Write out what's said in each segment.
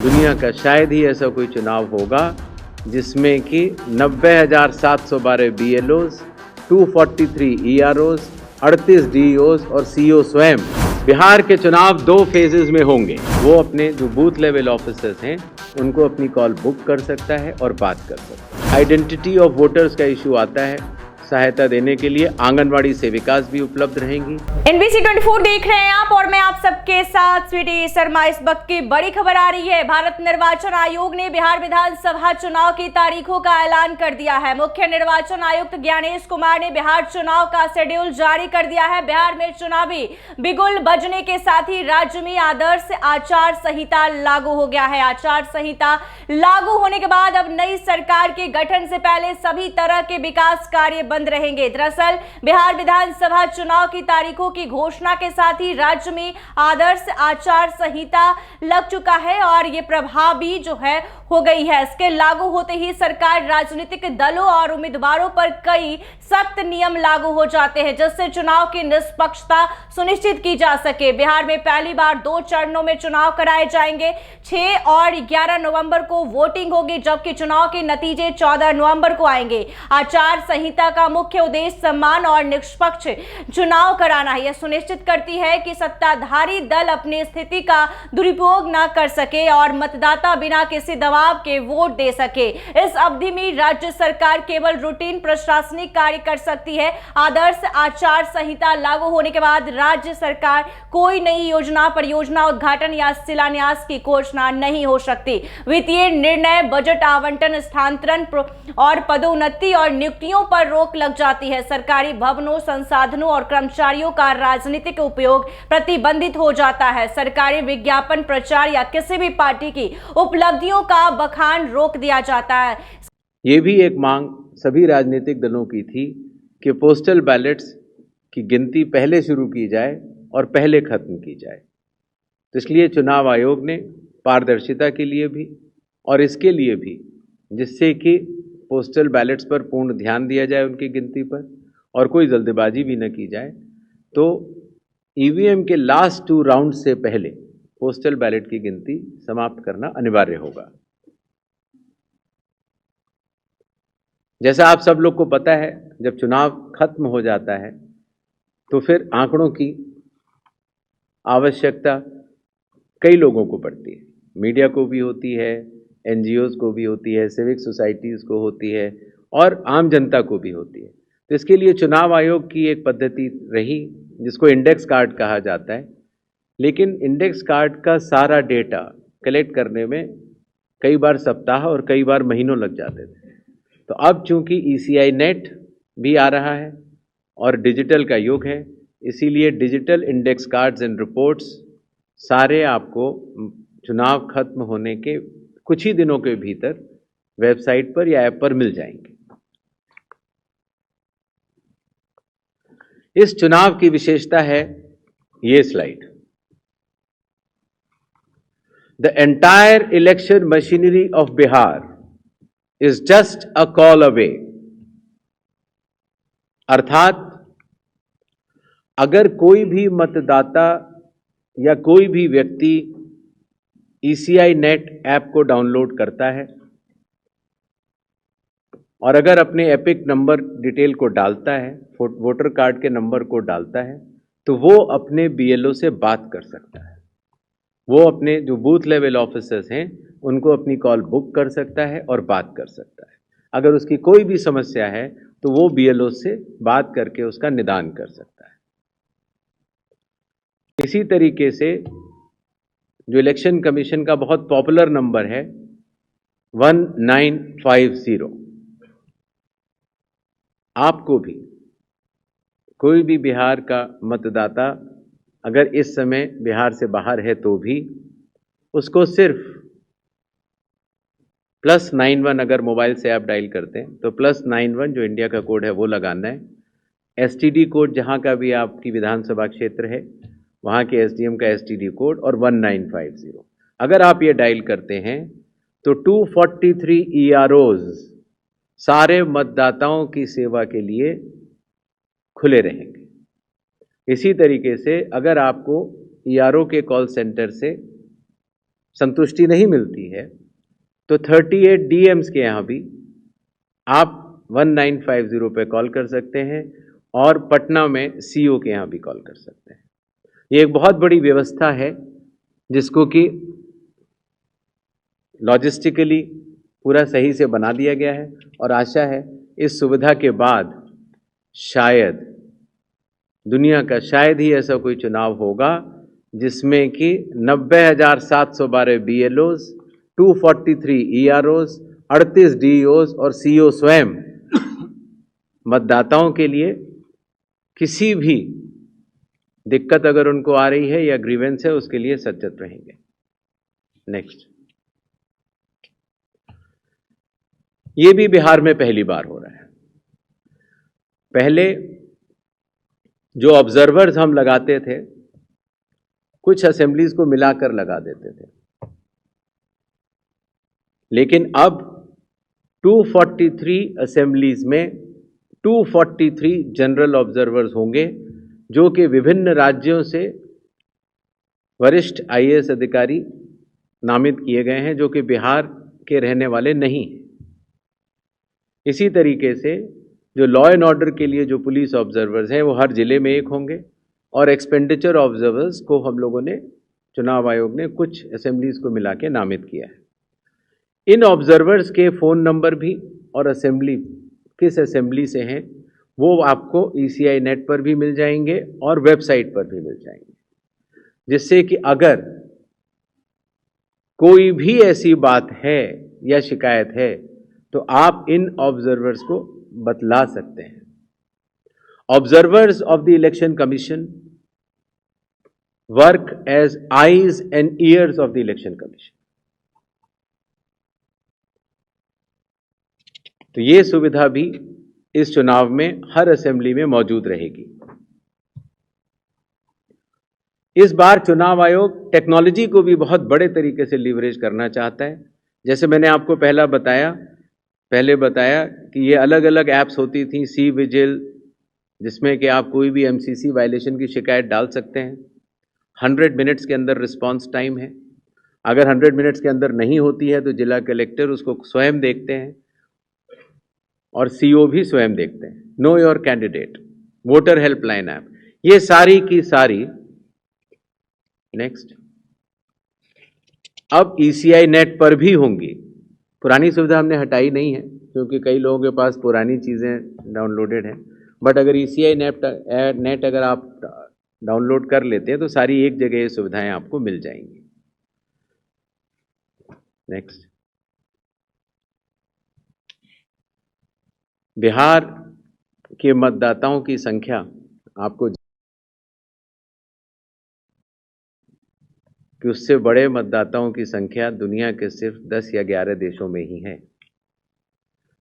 दुनिया का शायद ही ऐसा कोई चुनाव होगा जिसमें कि 90,712 BLOs, 243 EROs, 38 DEOs और CO स्वयं बिहार के चुनाव 2 फेजेस में होंगे। वो अपने जो बूथ लेवल ऑफिसर्स हैं उनको अपनी कॉल बुक कर सकता है और बात कर सकता है। आइडेंटिटी ऑफ वोटर्स का इशू आता है, सहायता देने के लिए आंगनवाड़ी सेविकास भी उपलब्ध रहेंगी। NBC 24 देख रहे हैं आप और मैं आप सबके साथ स्वीटी शर्मा। इस वक्त की बड़ी खबर आ रही है। भारत निर्वाचन आयोग ने बिहार विधानसभा चुनाव की तारीखों का ऐलान कर दिया है। मुख्य निर्वाचन आयुक्त ज्ञानेश कुमार ने बिहार चुनाव का शेड्यूल जारी कर दिया है। बिहार में चुनावी बिगुल बजने के साथ ही राज्य में आदर्श आचार संहिता लागू हो गया है। आचार संहिता लागू होने के बाद अब नई सरकार के गठन से पहले सभी तरह के विकास कार्य बंद रहेंगे। दरअसल बिहार विधानसभा चुनाव की तारीखों की घोषणा के साथ ही राज्य में आदर्श आचार संहिता लग चुका है और ये प्रभावी जो है हो गई है। इसके लागू होते ही सरकार राजनीतिक दलों और उम्मीदवारों पर कई सख्त नियम लागू हो जाते हैं जिससे चुनाव की निष्पक्षता सुनिश्चित की जा सके। बिहार में पहली बार 2 चरणों में चुनाव कराए जाएंगे। 6 और 11 नवंबर को वोटिंग होगी जबकि चुनाव के नतीजे 14 नवंबर को आएंगे। आचार संहिता का मुख्य उद्देश्य समान और निष्पक्ष चुनाव कराना है। यह सुनिश्चित करती है कि सत्ताधारी दल अपनी स्थिति का दुरुपयोग न कर सके और मतदाता बिना किसी दबाव के वोट दे सके। इस अवधि में राज्य सरकार केवल रूटीन प्रशासनिक कार्य कर सकती है। आदर्श आचार संहिता लागू होने के बाद राज्य सरकार कोई नई योजना, परियोजना उद्घाटन या शिलान्यास की घोषणा नहीं हो सकती। वित्तीय निर्णय, बजट आवंटन, स्थानांतरण और पदोन्नति और नियुक्तियों पर रोक लग जाती है। सरकारी भवनों, संसाधनों और कर्मचारियों का राजनीतिक उपयोग प्रतिबंधित हो जाता है। सरकारी विज्ञापन, प्रचार या किसी भी पार्टी की उपलब्धियों का बखान रोक दिया जाता है। ये भी एक मांग सभी राजनीतिक दलों की थी कि पोस्टल बैलेट्स की गिनती पहले शुरू की जाए और पहले खत्म की जाए। तो इसलिए चुनाव आयोग ने पारदर्शिता के लिए भी और इसके लिए भी, जिससे कि पोस्टल बैलेट्स पर पूर्ण ध्यान दिया जाए उनकी गिनती पर और कोई जल्दबाजी भी न की जाए, तो EVM के लास्ट 2 राउंड से पहले पोस्टल बैलेट की गिनती समाप्त करना अनिवार्य होगा। जैसा आप सब लोग को पता है, जब चुनाव खत्म हो जाता है तो फिर आंकड़ों की आवश्यकता कई लोगों को पड़ती है। मीडिया को भी होती है, NGOs को भी होती है, सिविक सोसाइटीज़ को होती है और आम जनता को भी होती है। तो इसके लिए चुनाव आयोग की एक पद्धति रही जिसको इंडेक्स कार्ड कहा जाता है। लेकिन इंडेक्स कार्ड का सारा डेटा कलेक्ट करने में कई बार सप्ताह और कई बार महीनों लग जाते थे। तो अब चूंकि ECI नेट भी आ रहा है और डिजिटल का युग है, इसीलिए digital index cards and reports सारे आपको चुनाव खत्म होने के कुछ ही दिनों के भीतर वेबसाइट पर या ऐप पर मिल जाएंगे। इस चुनाव की विशेषता है ये slide. The entire election machinery of Bihar is just a call away। अर्थात अगर कोई भी मतदाता या कोई भी व्यक्ति ECI नेट ऐप को डाउनलोड करता है और अगर अपने एपिक नंबर डिटेल को डालता है, वोटर कार्ड के नंबर को डालता है, तो वो अपने BLO से बात कर सकता है। वो अपने जो बूथ लेवल ऑफिसर्स हैं उनको अपनी कॉल बुक कर सकता है और बात कर सकता है। अगर उसकी कोई भी समस्या है तो वो BLO से बात करके उसका निदान कर सकता है। इसी तरीके से जो इलेक्शन कमीशन का बहुत पॉपुलर नंबर है 1950, आपको भी कोई भी बिहार का मतदाता अगर इस समय बिहार से बाहर है तो भी उसको सिर्फ +91, अगर मोबाइल से आप डायल करते हैं तो +91 जो इंडिया का कोड है वो लगाना है। STD कोड जहां का भी आपकी विधानसभा क्षेत्र है वहां के SDM का STD कोड और 1950 अगर आप ये डायल करते हैं तो 243 EROs सारे मतदाताओं की सेवा के लिए खुले रहेंगे। इसी तरीके से अगर आपको ERO के कॉल सेंटर से संतुष्टि नहीं मिलती है तो 38 DMs के यहाँ भी आप 1950 पे कॉल कर सकते हैं और पटना में CO के यहाँ भी कॉल कर सकते हैं। ये एक बहुत बड़ी व्यवस्था है जिसको कि लॉजिस्टिकली पूरा सही से बना दिया गया है और आशा है इस सुविधा के बाद शायद दुनिया का शायद ही ऐसा कोई चुनाव होगा जिसमें कि 90,712 BLOs, 243 EROs, 38 DEOs और CO स्वयं मतदाताओं के लिए किसी भी दिक्कत अगर उनको आ रही है या ग्रीवेंस है उसके लिए सचेत रहेंगे। नेक्स्ट, ये भी बिहार में पहली बार हो रहा है। पहले जो ऑब्जर्वर्स हम लगाते थे कुछ असेंबलीज को मिलाकर लगा देते थे, लेकिन अब 243 असेंबलीज में 243 जनरल ऑब्जर्वर्स होंगे जो कि विभिन्न राज्यों से वरिष्ठ IAS अधिकारी नामित किए गए हैं जो कि बिहार के रहने वाले नहीं हैं। इसी तरीके से जो लॉ एंड ऑर्डर के लिए जो पुलिस ऑब्जर्वर्स हैं वो हर जिले में एक होंगे और एक्सपेंडिचर ऑब्जर्वर्स को हम लोगों ने चुनाव आयोग ने कुछ असेंबलीज को मिला के नामित किया है। इन ऑब्जर्वर्स के फ़ोन नंबर भी और असेंबली किस असेंबली से हैं वो आपको ECI नेट पर भी मिल जाएंगे और वेबसाइट पर भी मिल जाएंगे, जिससे कि अगर कोई भी ऐसी बात है या शिकायत है तो आप इन ऑब्जर्वर्स को बतला सकते हैं। Observers of the election commission work as eyes and ears of the election commission. तो ये सुविधा भी इस चुनाव में हर असेंबली में मौजूद रहेगी। इस बार चुनाव आयोग टेक्नोलॉजी को भी बहुत बड़े तरीके से लीवरेज करना चाहता है। जैसे मैंने आपको पहले बताया कि ये अलग अलग ऐप्स होती थी, सी विजिल, जिसमें कि आप कोई भी MCC वायलेशन की शिकायत डाल सकते हैं। 100 मिनट्स के अंदर रिस्पांस टाइम है। अगर 100 मिनट्स के अंदर नहीं होती है तो जिला कलेक्टर उसको स्वयं देखते हैं और CO भी स्वयं देखते हैं। Know your candidate, voter helpline app, ये सारी की सारी। नेक्स्ट, अब ECI नेट पर भी होंगी। पुरानी सुविधा हमने हटाई नहीं है क्योंकि कई लोगों के पास पुरानी चीज़ें डाउनलोडेड हैं, बट अगर ECI नेट अगर आप डाउनलोड कर लेते हैं तो सारी एक जगह ये सुविधाएं आपको मिल जाएंगी। नेक्स्ट, बिहार के मतदाताओं की संख्या आपको कि उससे बड़े मतदाताओं की संख्या दुनिया के सिर्फ 10 या 11 देशों में ही है।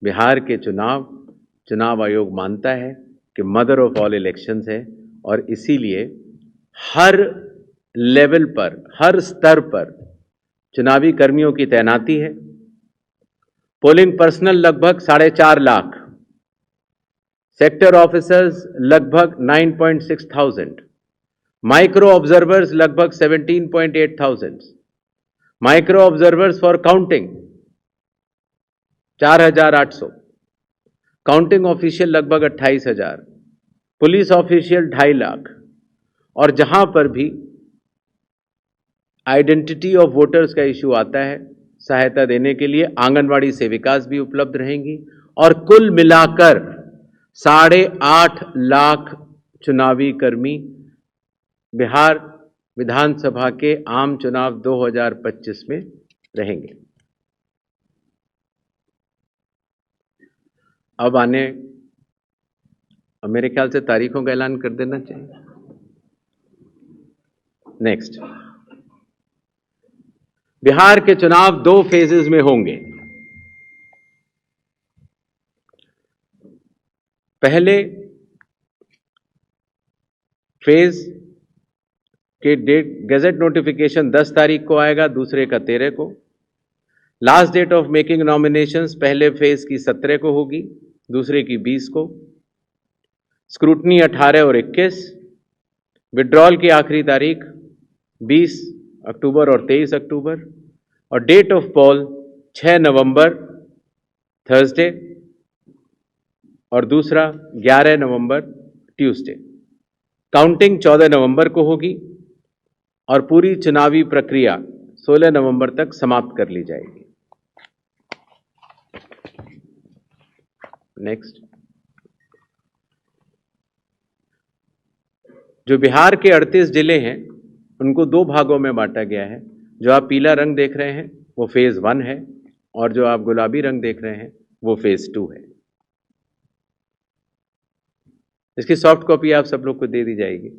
बिहार के चुनाव आयोग मानता है कि मदर ऑफ ऑल इलेक्शंस है और इसीलिए हर लेवल पर, हर स्तर पर चुनावी कर्मियों की तैनाती है। पोलिंग पर्सनल लगभग 4.5 लाख, सेक्टर ऑफिसर्स लगभग 9.6,000, माइक्रो ऑब्जर्वर्स लगभग 17.8,000, micro observers for counting 4,800, counting official लगभग 28,000, पुलिस ऑफिशियल 2.5 लाख, और जहां पर भी आइडेंटिटी ऑफ वोटर्स का इश्यू आता है सहायता देने के लिए आंगनवाड़ी सेविकास भी उपलब्ध रहेंगी और कुल मिलाकर 8.5 लाख चुनावी कर्मी बिहार विधानसभा के आम चुनाव 2025 में रहेंगे। अब मेरे ख्याल से तारीखों का ऐलान कर देना चाहिए। नेक्स्ट, बिहार के चुनाव 2 फेजेस में होंगे। पहले फेज के डेट गैजेट नोटिफिकेशन 10 तारीख को आएगा, दूसरे का 13 को। Last date of making nominations पहले फेज की 17 को होगी, दूसरे की 20 को। स्क्रूटनी 18 और 21। विड्रॉल की आखिरी तारीख 20 अक्टूबर और 23 अक्टूबर, और date of poll 6 November Thursday और दूसरा 11 नवंबर ट्यूसडे। काउंटिंग 14 नवंबर को होगी और पूरी चुनावी प्रक्रिया 16 नवंबर तक समाप्त कर ली जाएगी। नेक्स्ट, जो बिहार के 38 जिले हैं उनको दो भागों में बांटा गया है। जो आप पीला रंग देख रहे हैं वो फेज 1 है और जो आप गुलाबी रंग देख रहे हैं वो फेज 2 है। इसकी सॉफ्ट कॉपी आप सब लोग को दे दी जाएगी।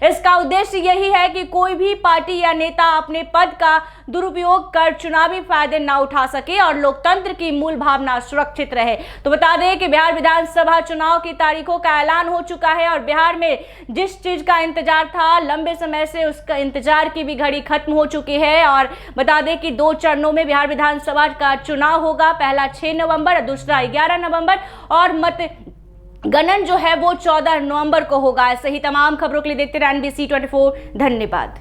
इसका उद्देश्य यही है कि कोई भी पार्टी या नेता अपने पद का दुरुपयोग कर चुनावी फायदे न उठा सके और लोकतंत्र की मूल भावना सुरक्षित रहे। तो बता दें कि बिहार विधानसभा चुनाव की तारीखों का ऐलान हो चुका है और बिहार में जिस चीज का इंतजार था लंबे समय से, उसका इंतजार की भी घड़ी खत्म हो चुकी है। और बता दें कि 2 चरणों में बिहार विधानसभा का चुनाव होगा, पहला 6 नवंबर और दूसरा 11 नवंबर, और मत गणन जो है वो 14 नवंबर को होगा। ऐसे ही तमाम खबरों के लिए देखते रहिए NBC 24। धन्यवाद।